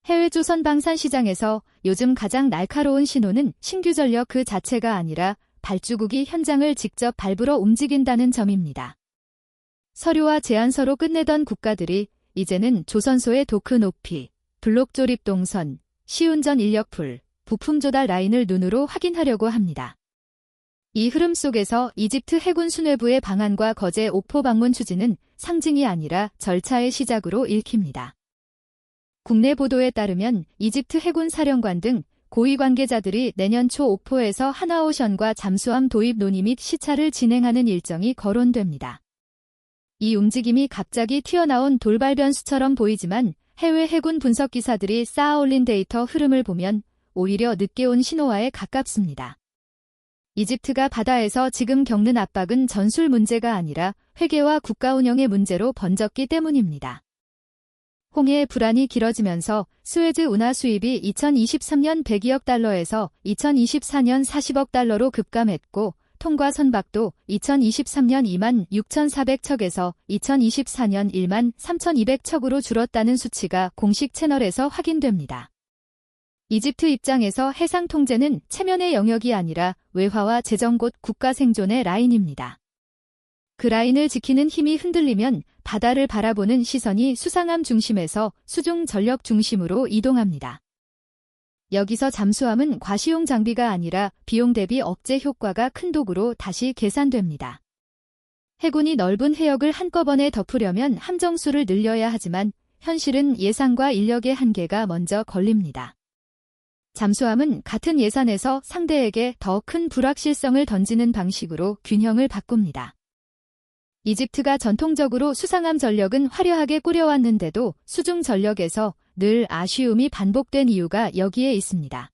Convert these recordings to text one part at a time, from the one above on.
해외 조선 방산 시장에서 요즘 가장 날카로운 신호는 신규 전력 그 자체가 아니라 발주국이 현장을 직접 밟으러 움직인다는 점입니다. 서류와 제안서로 끝내던 국가들이 이제는 조선소의 도크 높이, 블록 조립 동선, 시운전 인력풀, 부품 조달 라인을 눈으로 확인하려고 합니다. 이 흐름 속에서 이집트 해군 수뇌부의 방한과 거제 옥포 방문 추진은 상징이 아니라 절차의 시작으로 읽힙니다. 국내 보도에 따르면 이집트 해군 사령관 등 고위 관계자들이 내년 초 옥포에서 하나오션과 잠수함 도입 논의 및 시찰을 진행하는 일정이 거론됩니다. 이 움직임이 갑자기 튀어나온 돌발 변수처럼 보이지만 해외 해군 분석 기사들이 쌓아올린 데이터 흐름을 보면 오히려 늦게 온 신호와에 가깝습니다. 이집트가 바다에서 지금 겪는 압박은 전술 문제가 아니라 회계와 국가 운영의 문제로 번졌기 때문입니다. 홍해의 불안이 길어지면서 스웨즈 운하 수입이 2023년 102억 달러에서 2024년 40억 달러로 급감했고 통과 선박도 2023년 26,400척에서 2024년 13,200척으로 줄었다는 수치가 공식 채널에서 확인됩니다. 이집트 입장에서 해상 통제는 체면의 영역이 아니라 외화와 재정 곧 국가 생존의 라인입니다. 그 라인을 지키는 힘이 흔들리면 바다를 바라보는 시선이 수상함 중심에서 수중 전력 중심으로 이동합니다. 여기서 잠수함은 과시용 장비가 아니라 비용 대비 억제 효과가 큰 도구로 다시 계산됩니다. 해군이 넓은 해역을 한꺼번에 덮으려면 함정수를 늘려야 하지만 현실은 예산과 인력의 한계가 먼저 걸립니다. 잠수함은 같은 예산에서 상대에게 더 큰 불확실성을 던지는 방식으로 균형을 바꿉니다. 이집트가 전통적으로 수상함 전력은 화려하게 꾸려왔는데도 수중 전력에서 늘 아쉬움이 반복된 이유가 여기에 있습니다.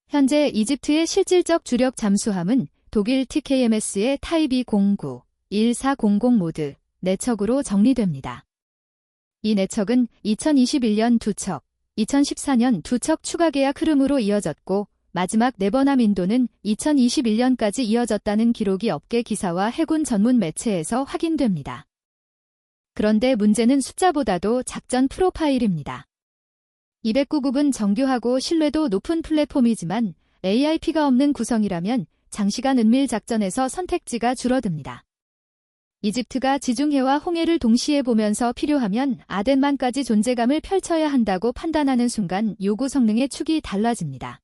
현재 이집트의 실질적 주력 잠수함은 독일 TKMS의 타입 09, 1400 모드 4척으로 정리됩니다. 이 4척은 2021년 2척, 2014년 2척 추가 계약 흐름으로 이어졌고 마지막 네버남 인도는 2021년까지 이어졌다는 기록이 업계 기사와 해군 전문 매체에서 확인됩니다. 그런데 문제는 숫자보다도 작전 프로파일입니다. 209급은 정교하고 신뢰도 높은 플랫폼이지만 AIP가 없는 구성이라면 장시간 은밀 작전에서 선택지가 줄어듭니다. 이집트가 지중해와 홍해를 동시에 보면서 필요하면 아덴만까지 존재감을 펼쳐야 한다고 판단하는 순간 요구 성능의 축이 달라집니다.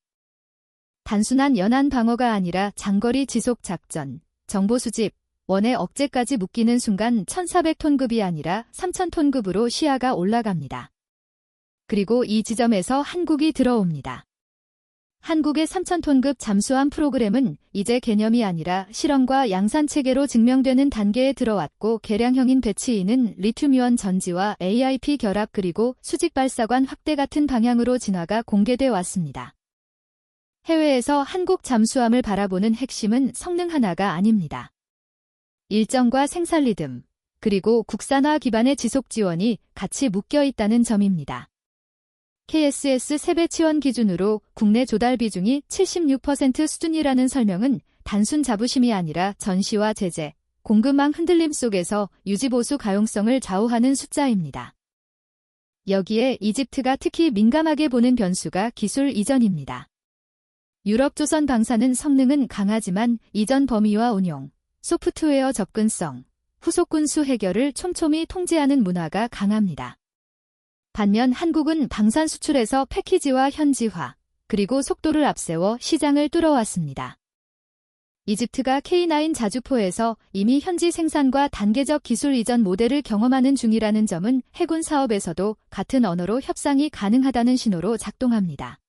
단순한 연안 방어가 아니라 장거리 지속 작전, 정보 수집, 원의 억제까지 묶이는 순간 1,400톤급이 아니라 3,000톤급으로 시야가 올라갑니다. 그리고 이 지점에서 한국이 들어옵니다. 한국의 3,000톤급 잠수함 프로그램은 이제 개념이 아니라 실험과 양산 체계로 증명되는 단계에 들어왔고 개량형인 배치이는 리튬이온 전지와 AIP 결합 그리고 수직 발사관 확대 같은 방향으로 진화가 공개돼 왔습니다. 해외에서 한국 잠수함을 바라보는 핵심은 성능 하나가 아닙니다. 일정과 생산 리듬, 그리고 국산화 기반의 지속 지원이 같이 묶여 있다는 점입니다. KSS 세배 지원 기준으로 국내 조달 비중이 76% 수준이라는 설명은 단순 자부심이 아니라 전시와 제재, 공급망 흔들림 속에서 유지보수 가용성을 좌우하는 숫자입니다. 여기에 이집트가 특히 민감하게 보는 변수가 기술 이전입니다. 유럽 조선 방사능 성능은 강하지만 이전 범위와 운용, 소프트웨어 접근성, 후속 군수 해결을 촘촘히 통제하는 문화가 강합니다. 반면 한국은 방산 수출에서 패키지와 현지화, 그리고 속도를 앞세워 시장을 뚫어왔습니다. 이집트가 K9 자주포에서 이미 현지 생산과 단계적 기술 이전 모델을 경험하는 중이라는 점은 해군 사업에서도 같은 언어로 협상이 가능하다는 신호로 작동합니다.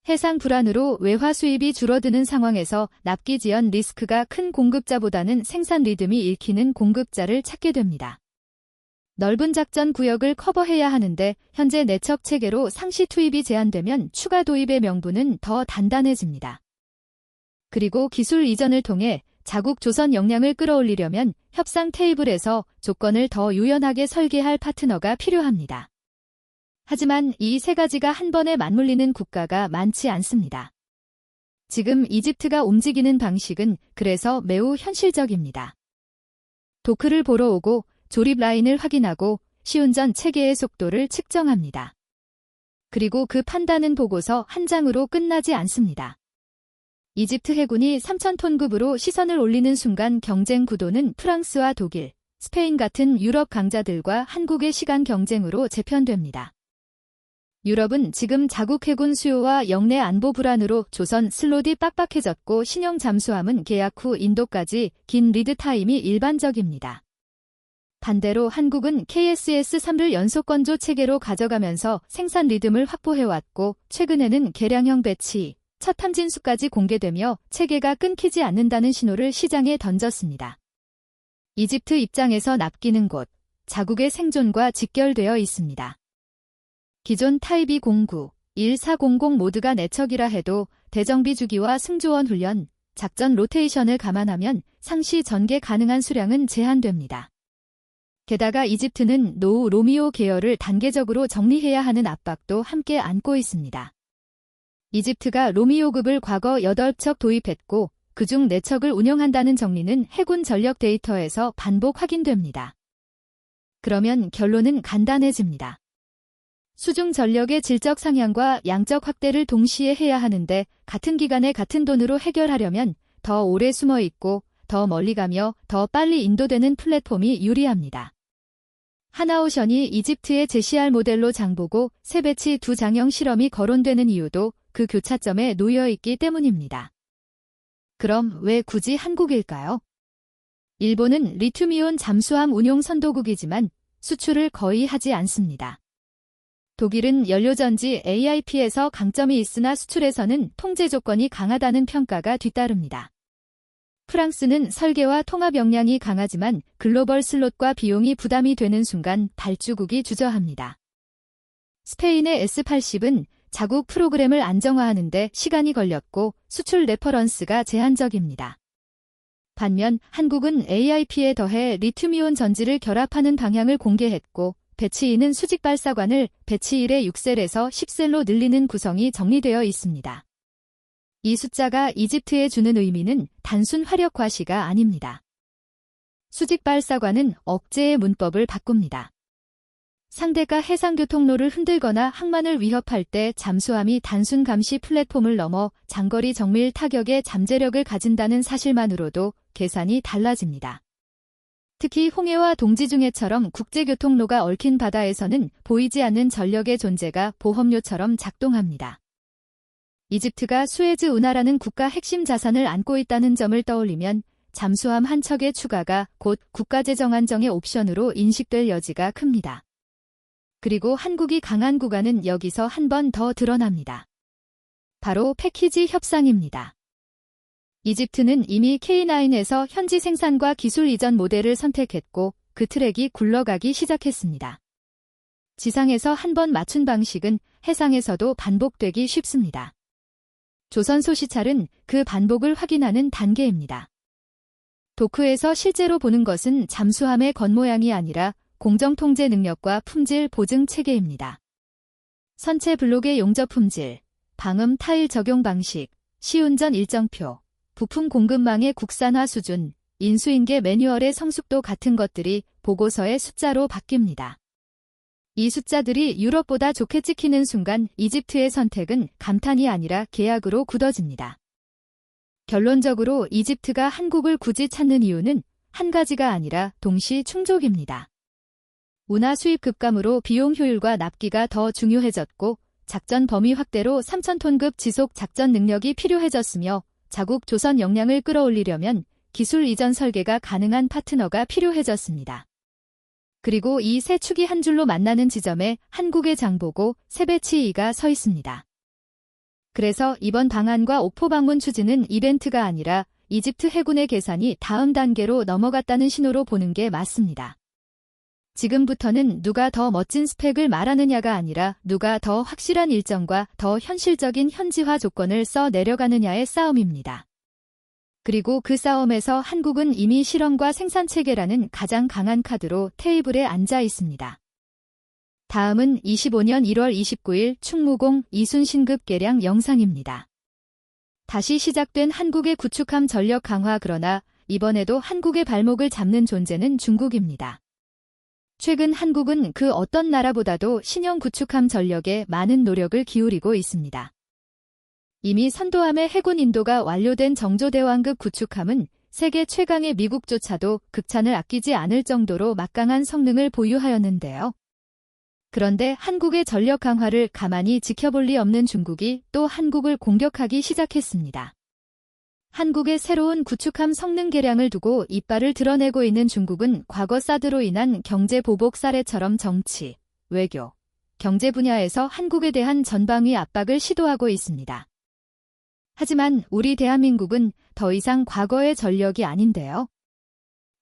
해상 불안으로 외화 수입이 줄어드는 상황에서 납기 지연 리스크가 큰 공급자보다는 생산 리듬이 읽히는 공급자를 찾게 됩니다. 넓은 작전 구역을 커버해야 하는데 현재 내척 체계로 상시 투입이 제한되면 추가 도입의 명분은 더 단단해집니다. 그리고 기술 이전을 통해 자국 조선 역량을 끌어올리려면 협상 테이블에서 조건을 더 유연하게 설계할 파트너가 필요합니다. 하지만 이 세 가지가 한 번에 맞물리는 국가가 많지 않습니다. 지금 이집트가 움직이는 방식은 그래서 매우 현실적입니다. 도크를 보러 오고 조립 라인을 확인하고 시운전 체계의 속도를 측정합니다. 그리고 그 판단은 보고서 한 장으로 끝나지 않습니다. 이집트 해군이 3,000톤급으로 시선을 올리는 순간 경쟁 구도는 프랑스와 독일, 스페인 같은 유럽 강자들과 한국의 시간 경쟁으로 재편됩니다. 유럽은 지금 자국 해군 수요와 영내 안보 불안으로 조선 슬롯이 빡빡해졌고 신형 잠수함은 계약 후 인도까지 긴 리드 타임이 일반적입니다. 반대로 한국은 KSS-3를 연속 건조 체계로 가져가면서 생산 리듬을 확보해왔고 최근에는 개량형 배치, 첫 탐진수까지 공개되며 체계가 끊기지 않는다는 신호를 시장에 던졌습니다. 이집트 입장에서 납기는 곧 자국의 생존과 직결되어 있습니다. 기존 타입 209, 1400 모두가 내척이라 해도 대정비 주기와 승조원 훈련, 작전 로테이션을 감안하면 상시 전개 가능한 수량은 제한됩니다. 게다가 이집트는 노후 로미오 계열을 단계적으로 정리해야 하는 압박도 함께 안고 있습니다. 이집트가 로미오급을 과거 8척 도입했고 그중 4척을 운영한다는 정리는 해군 전력 데이터에서 반복 확인됩니다. 그러면 결론은 간단해집니다. 수중 전력의 질적 상향과 양적 확대를 동시에 해야 하는데 같은 기간에 같은 돈으로 해결하려면 더 오래 숨어 있고 더 멀리 가며 더 빨리 인도되는 플랫폼이 유리합니다. 하나오션이 이집트에 제시할 모델로 장보고 세 배치 두 장형 실험이 거론되는 이유도 그 교차점에 놓여 있기 때문입니다. 그럼 왜 굳이 한국일까요? 일본은 리튬이온 잠수함 운용 선도국이지만 수출을 거의 하지 않습니다. 독일은 연료전지 AIP에서 강점이 있으나 수출에서는 통제 조건이 강하다는 평가가 뒤따릅니다. 프랑스는 설계와 통합 역량이 강하지만 글로벌 슬롯과 비용이 부담이 되는 순간 발주국이 주저합니다. 스페인의 S80은 자국 프로그램을 안정화하는 데 시간이 걸렸고 수출 레퍼런스가 제한적입니다. 반면 한국은 AIP에 더해 리튬이온 전지를 결합하는 방향을 공개했고 배치 2는 수직 발사관을 배치 1의 6셀에서 10셀로 늘리는 구성이 정리되어 있습니다. 이 숫자가 이집트에 주는 의미는 단순 화력 과시가 아닙니다. 수직 발사관은 억제의 문법을 바꿉니다. 상대가 해상교통로를 흔들거나 항만을 위협할 때 잠수함이 단순 감시 플랫폼을 넘어 장거리 정밀 타격의 잠재력을 가진다는 사실만으로도 계산이 달라집니다. 특히 홍해와 동지중해처럼 국제교통로가 얽힌 바다에서는 보이지 않는 전력의 존재가 보험료처럼 작동합니다. 이집트가 수에즈 운하라는 국가 핵심 자산을 안고 있다는 점을 떠올리면 잠수함 한 척의 추가가 곧 국가재정 안정의 옵션으로 인식될 여지가 큽니다. 그리고 한국이 강한 구간은 여기서 한 번 더 드러납니다. 바로 패키지 협상입니다. 이집트는 이미 K9에서 현지 생산과 기술 이전 모델을 선택했고 그 트랙이 굴러가기 시작했습니다. 지상에서 한 번 맞춘 방식은 해상에서도 반복되기 쉽습니다. 조선 소시찰은 그 반복을 확인하는 단계입니다. 도크에서 실제로 보는 것은 잠수함의 겉모양이 아니라 공정통제 능력과 품질 보증 체계입니다. 선체 블록의 용접 품질, 방음 타일 적용 방식, 시운전 일정표, 부품 공급망의 국산화 수준, 인수인계 매뉴얼의 성숙도 같은 것들이 보고서의 숫자로 바뀝니다. 이 숫자들이 유럽보다 좋게 찍히는 순간 이집트의 선택은 감탄이 아니라 계약으로 굳어집니다. 결론적으로 이집트가 한국을 굳이 찾는 이유는 한 가지가 아니라 동시 충족입니다. 운하 수입 급감으로 비용 효율과 납기가 더 중요해졌고 작전 범위 확대로 3,000톤급 지속 작전 능력이 필요해졌으며 자국 조선 역량을 끌어올리려면 기술 이전 설계가 가능한 파트너가 필요해졌습니다. 그리고 이 세 축이 한 줄로 만나는 지점에 한국의 장보고 세배치2가 서 있습니다. 그래서 이번 방한과 옥포 방문 추진은 이벤트가 아니라 이집트 해군의 계산이 다음 단계로 넘어갔다는 신호로 보는 게 맞습니다. 지금부터는 누가 더 멋진 스펙을 말하느냐가 아니라 누가 더 확실한 일정과 더 현실적인 현지화 조건을 써 내려가느냐의 싸움입니다. 그리고 그 싸움에서 한국은 이미 실험과 생산체계라는 가장 강한 카드로 테이블에 앉아 있습니다. 다음은 25년 1월 29일 충무공 이순신급 개량 영상입니다. 다시 시작된 한국의 구축함 전력 강화 그러나 이번에도 한국의 발목을 잡는 존재는 중국입니다. 최근 한국은 그 어떤 나라보다도 신형 구축함 전력에 많은 노력을 기울이고 있습니다. 이미 선도함의 해군 인도가 완료된 정조대왕급 구축함은 세계 최강의 미국조차도 극찬을 아끼지 않을 정도로 막강한 성능을 보유하였는데요. 그런데 한국의 전력 강화를 가만히 지켜볼 리 없는 중국이 또 한국을 공격하기 시작했습니다. 한국의 새로운 구축함 성능 개량을 두고 이빨을 드러내고 있는 중국은 과거 사드로 인한 경제 보복 사례처럼 정치, 외교, 경제 분야에서 한국에 대한 전방위 압박을 시도하고 있습니다. 하지만 우리 대한민국은 더 이상 과거의 전력이 아닌데요.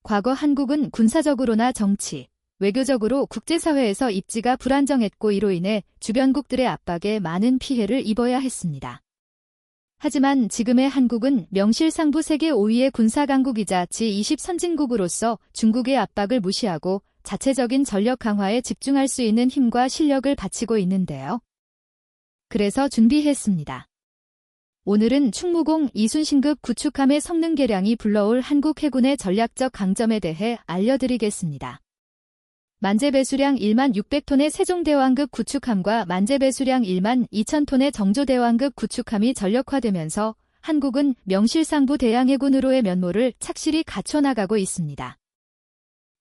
과거 한국은 군사적으로나 정치, 외교적으로 국제사회에서 입지가 불안정했고 이로 인해 주변국들의 압박에 많은 피해를 입어야 했습니다. 하지만 지금의 한국은 명실상부 세계 5위의 군사강국이자 제20 선진국으로서 중국의 압박을 무시하고 자체적인 전력 강화에 집중할 수 있는 힘과 실력을 바치고 있는데요. 그래서 준비했습니다. 오늘은 충무공 이순신급 구축함의 성능 개량이 불러올 한국 해군의 전략적 강점에 대해 알려드리겠습니다. 만재 배수량 1만 600톤의 세종대왕급 구축함과 만재 배수량 1만 2천 톤의 정조대왕급 구축함이 전력화되면서 한국은 명실상부 대양해군으로의 면모를 착실히 갖춰나가고 있습니다.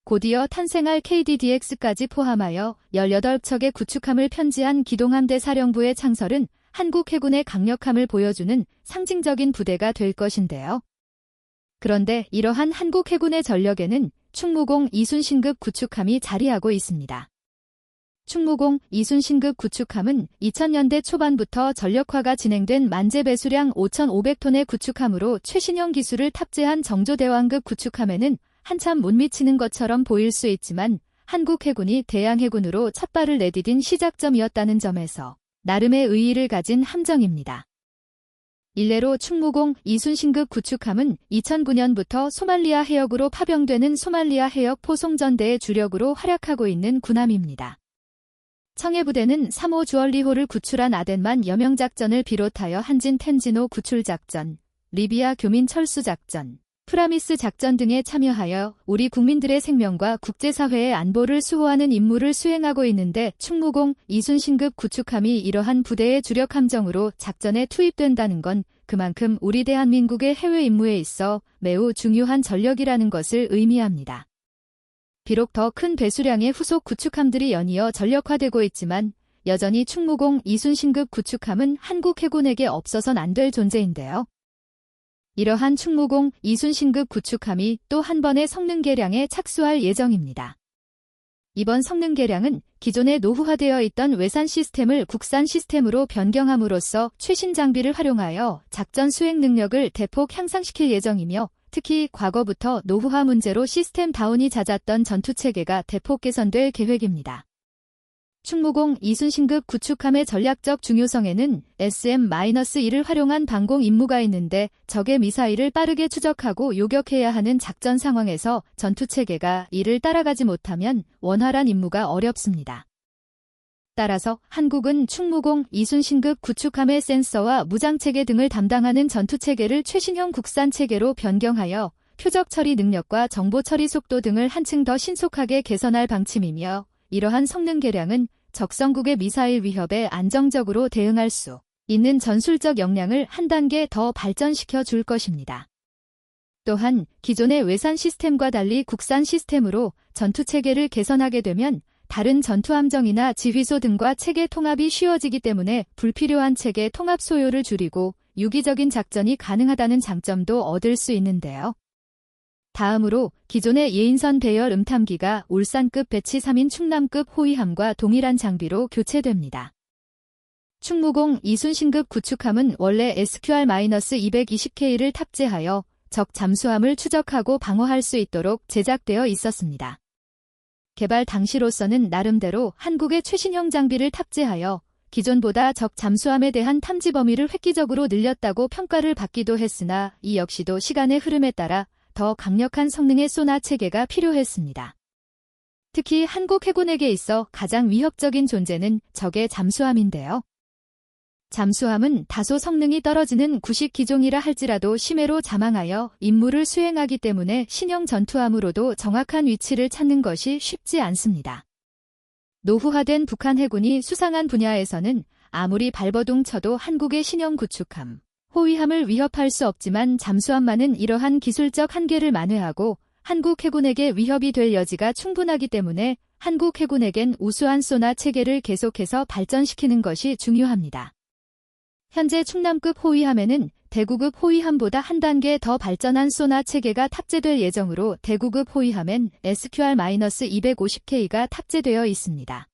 곧이어 탄생할 KDDX까지 포함하여 18척의 구축함을 편지한 기동함대 사령부의 창설은 한국 해군의 강력함을 보여주는 상징적인 부대가 될 것인데요. 그런데 이러한 한국 해군의 전력에는 충무공 이순신급 구축함이 자리하고 있습니다. 충무공 이순신급 구축함은 2000년대 초반부터 전력화가 진행된 만재 배수량 5,500톤의 구축함으로 최신형 기술을 탑재한 정조대왕급 구축함에는 한참 못 미치는 것처럼 보일 수 있지만 한국 해군이 대양해군으로 첫 발을 내디딘 시작점이었다는 점에서 나름의 의의를 가진 함정입니다. 일례로 충무공 이순신급 구축함은 2009년부터 소말리아 해역으로 파병되는 소말리아 해역 포송전대의 주력으로 활약하고 있는 군함입니다. 청해부대는 3호 주얼리호를 구출한 아덴만 여명작전을 비롯하여 한진 텐진호 구출작전, 리비아 교민 철수작전, 프라미스 작전 등에 참여하여 우리 국민들의 생명과 국제사회의 안보를 수호하는 임무를 수행하고 있는데 충무공 이순신급 구축함이 이러한 부대의 주력 함정으로 작전에 투입된다는 건 그만큼 우리 대한민국의 해외 임무에 있어 매우 중요한 전력이라는 것을 의미합니다. 비록 더 큰 배수량의 후속 구축함들이 연이어 전력화되고 있지만 여전히 충무공 이순신급 구축함은 한국 해군에게 없어선 안 될 존재인데요. 이러한 충무공 이순신급 구축함이 또 한 번의 성능 개량에 착수할 예정입니다. 이번 성능 개량은 기존에 노후화되어 있던 외산 시스템을 국산 시스템으로 변경함으로써 최신 장비를 활용하여 작전 수행 능력을 대폭 향상시킬 예정이며 특히 과거부터 노후화 문제로 시스템 다운이 잦았던 전투체계가 대폭 개선될 계획입니다. 충무공 이순신급 구축함의 전략적 중요성에는 SM-1을 활용한 방공 임무가 있는데 적의 미사일을 빠르게 추적하고 요격해야 하는 작전 상황에서 전투체계가 이를 따라가지 못하면 원활한 임무가 어렵습니다. 따라서 한국은 충무공 이순신급 구축함의 센서와 무장체계 등을 담당하는 전투체계를 최신형 국산체계로 변경하여 표적 처리 능력과 정보 처리 속도 등을 한층 더 신속하게 개선할 방침이며 이러한 성능 개량은 적성국의 미사일 위협에 안정적으로 대응할 수 있는 전술적 역량을 한 단계 더 발전시켜 줄 것입니다. 또한 기존의 외산 시스템과 달리 국산 시스템으로 전투체계를 개선하게 되면 다른 전투함정이나 지휘소 등과 체계 통합이 쉬워지기 때문에 불필요한 체계 통합 소요를 줄이고 유기적인 작전이 가능하다는 장점도 얻을 수 있는데요. 다음으로 기존의 예인선 배열 음탐기가 울산급 배치 3인 충남급 호위함과 동일한 장비로 교체됩니다. 충무공 이순신급 구축함은 원래 SQR-220K를 탑재하여 적 잠수함을 추적하고 방어할 수 있도록 제작되어 있었습니다. 개발 당시로서는 나름대로 한국의 최신형 장비를 탑재하여 기존보다 적 잠수함에 대한 탐지 범위를 획기적으로 늘렸다고 평가를 받기도 했으나 이 역시도 시간의 흐름에 따라 더 강력한 성능의 소나 체계가 필요했습니다. 특히 한국 해군에게 있어 가장 위협적인 존재는 적의 잠수함인데요. 잠수함은 다소 성능이 떨어지는 구식 기종이라 할지라도 심해로 자망하여 임무를 수행하기 때문에 신형 전투함으로도 정확한 위치를 찾는 것이 쉽지 않습니다. 노후화된 북한 해군이 수상한 분야에서는 아무리 발버둥 쳐도 한국의 신형 구축함, 호위함을 위협할 수 없지만 잠수함만은 이러한 기술적 한계를 만회하고 한국 해군에게 위협이 될 여지가 충분하기 때문에 한국 해군에겐 우수한 소나 체계를 계속해서 발전시키는 것이 중요합니다. 현재 충남급 호위함에는 대구급 호위함보다 한 단계 더 발전한 소나 체계가 탑재될 예정으로 대구급 호위함엔 SQR-250K가 탑재되어 있습니다.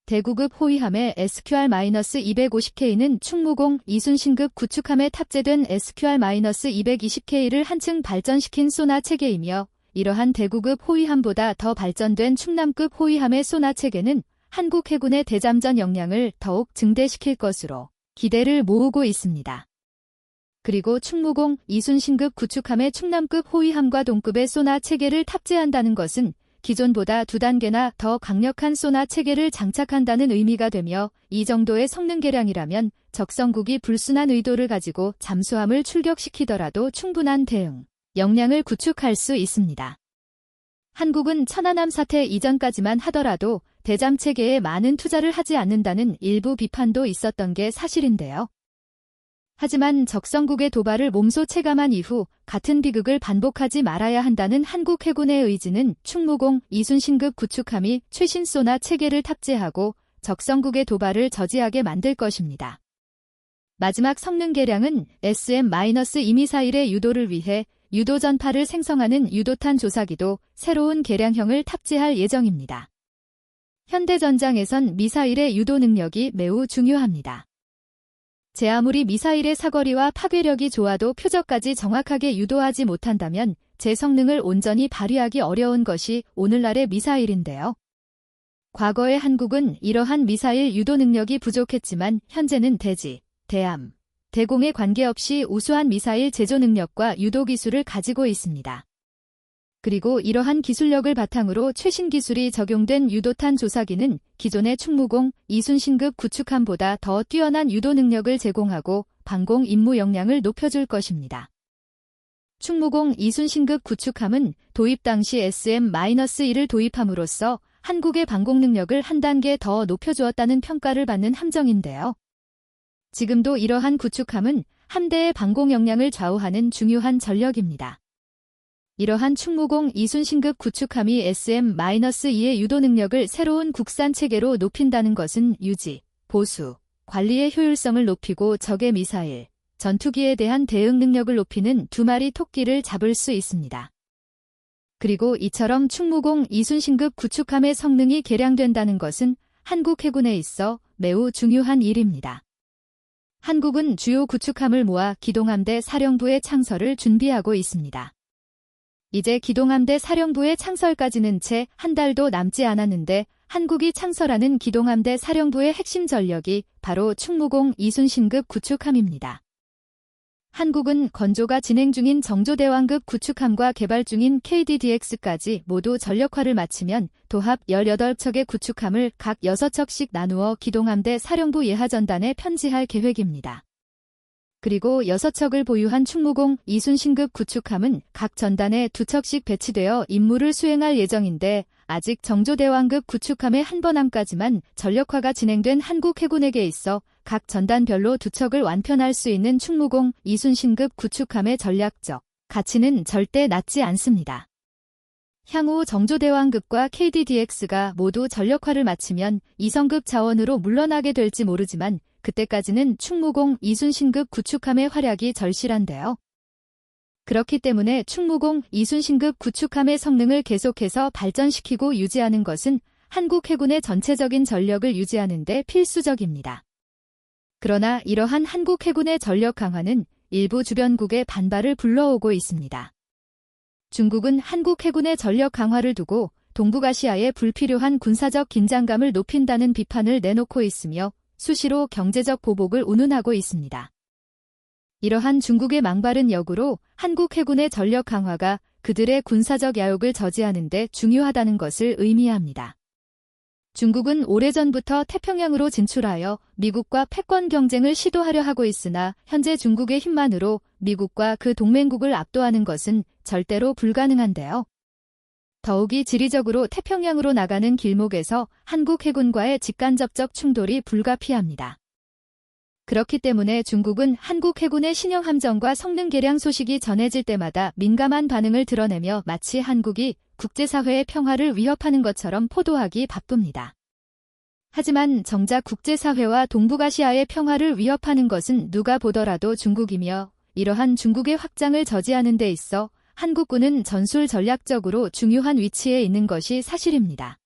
대구급 호위함의 SQR-250K는 충무공 이순신급 구축함에 탑재된 SQR-220K를 한층 발전시킨 소나 체계이며 이러한 대구급 호위함보다 더 발전된 충남급 호위함의 소나 체계는 한국 해군의 대잠전 역량을 더욱 증대시킬 것으로 기대를 모으고 있습니다. 그리고 충무공 이순신급 구축함의 충남급 호위함과 동급의 소나 체계를 탑재한다는 것은 기존보다 2단계나 더 강력한 소나 체계를 장착한다는 의미가 되며 이 정도의 성능 개량이라면 적성국이 불순한 의도를 가지고 잠수함을 출격시키더라도 충분한 대응 역량을 구축할 수 있습니다. 한국은 천안함 사태 이전까지만 하더라도 대잠 체계에 많은 투자를 하지 않는다는 일부 비판도 있었던 게 사실인데요. 하지만 적성국의 도발을 몸소 체감한 이후 같은 비극을 반복하지 말아야 한다는 한국 해군의 의지는 충무공 이순신급 구축함이 최신 소나 체계를 탑재하고 적성국의 도발을 저지하게 만들 것입니다. 마지막 성능 개량은 SM-2 미사일의 유도를 위해 유도 전파를 생성하는 유도탄 조사기도 새로운 개량형을 탑재할 예정입니다. 현대전장에선 미사일의 유도 능력이 매우 중요합니다. 제 아무리 미사일의 사거리와 파괴력이 좋아도 표적까지 정확하게 유도하지 못한다면 제 성능을 온전히 발휘하기 어려운 것이 오늘날의 미사일인데요. 과거의 한국은 이러한 미사일 유도 능력이 부족했지만 현재는 대지, 대함, 대공에 관계없이 우수한 미사일 제조 능력과 유도 기술을 가지고 있습니다. 그리고 이러한 기술력을 바탕으로 최신 기술이 적용된 유도탄 조사기는 기존의 충무공 이순신급 구축함보다 더 뛰어난 유도 능력을 제공하고 방공 임무 역량을 높여줄 것입니다. 충무공 이순신급 구축함은 도입 당시 SM-1을 도입함으로써 한국의 방공 능력을 한 단계 더 높여주었다는 평가를 받는 함정인데요. 지금도 이러한 구축함은 함대의 방공 역량을 좌우하는 중요한 전력입니다. 이러한 충무공 이순신급 구축함이 SM-2의 유도 능력을 새로운 국산 체계로 높인다는 것은 유지, 보수, 관리의 효율성을 높이고 적의 미사일, 전투기에 대한 대응 능력을 높이는 2마리 토끼를 잡을 수 있습니다. 그리고 이처럼 충무공 이순신급 구축함의 성능이 개량된다는 것은 한국 해군에 있어 매우 중요한 일입니다. 한국은 주요 구축함을 모아 기동함대 사령부의 창설을 준비하고 있습니다. 이제 기동함대 사령부의 창설까지는 채 한 달도 남지 않았는데 한국이 창설하는 기동함대 사령부의 핵심 전력이 바로 충무공 이순신급 구축함입니다. 한국은 건조가 진행 중인 정조대왕급 구축함과 개발 중인 KDDX까지 모두 전력화를 마치면 도합 18척의 구축함을 각 6척씩 나누어 기동함대 사령부 예하전단에 편지할 계획입니다. 그리고 6척을 보유한 충무공 이순신급 구축함은 각 전단에 2척씩 배치되어 임무를 수행할 예정인데 아직 정조대왕급 구축함의 한번함까지만 전력화가 진행된 한국 해군에게 있어 각 전단별로 2척을 완편할 수 있는 충무공 이순신급 구축함의 전략적 가치는 절대 낮지 않습니다. 향후 정조대왕급과 KDDX가 모두 전력화를 마치면 2성급 자원으로 물러나게 될지 모르지만 그때까지는 충무공 이순신급 구축함의 활약이 절실한데요. 그렇기 때문에 충무공 이순신급 구축함의 성능을 계속해서 발전시키고 유지하는 것은 한국 해군의 전체적인 전력을 유지하는 데 필수적입니다. 그러나 이러한 한국 해군의 전력 강화는 일부 주변국의 반발을 불러오고 있습니다. 중국은 한국 해군의 전력 강화를 두고 동북아시아에 불필요한 군사적 긴장감을 높인다는 비판을 내놓고 있으며 수시로 경제적 보복을 운운하고 있습니다. 이러한 중국의 망발은 역으로 한국 해군의 전력 강화가 그들의 군사적 야욕을 저지하는 데 중요하다는 것을 의미합니다. 중국은 오래전부터 태평양으로 진출하여 미국과 패권 경쟁을 시도하려 하고 있으나 현재 중국의 힘만으로 미국과 그 동맹국을 압도하는 것은 절대로 불가능한데요. 더욱이 지리적으로 태평양으로 나가는 길목에서 한국 해군과의 직간접적 충돌이 불가피합니다. 그렇기 때문에 중국은 한국 해군의 신형 함정과 성능 개량 소식이 전해질 때마다 민감한 반응을 드러내며 마치 한국이 국제사회의 평화를 위협하는 것처럼 포도하기 바쁩니다. 하지만 정작 국제사회와 동북아시아의 평화를 위협하는 것은 누가 보더라도 중국이며 이러한 중국의 확장을 저지하는 데 있어 한국군은 전술 전략적으로 중요한 위치에 있는 것이 사실입니다.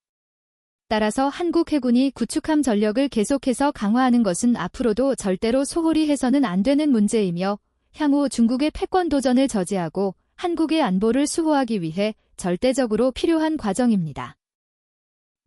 따라서 한국 해군이 구축함 전력을 계속해서 강화하는 것은 앞으로도 절대로 소홀히 해서는 안 되는 문제이며 향후 중국의 패권 도전을 저지하고 한국의 안보를 수호하기 위해 절대적으로 필요한 과정입니다.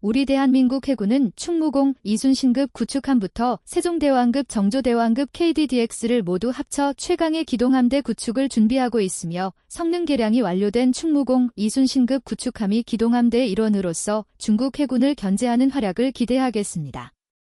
우리 대한민국 해군은 충무공, 이순신급 구축함부터 세종대왕급, 정조대왕급 KDDX를 모두 합쳐 최강의 기동함대 구축을 준비하고 있으며 성능 개량이 완료된 충무공, 이순신급 구축함이 기동함대의 일원으로서 중국 해군을 견제하는 활약을 기대하겠습니다.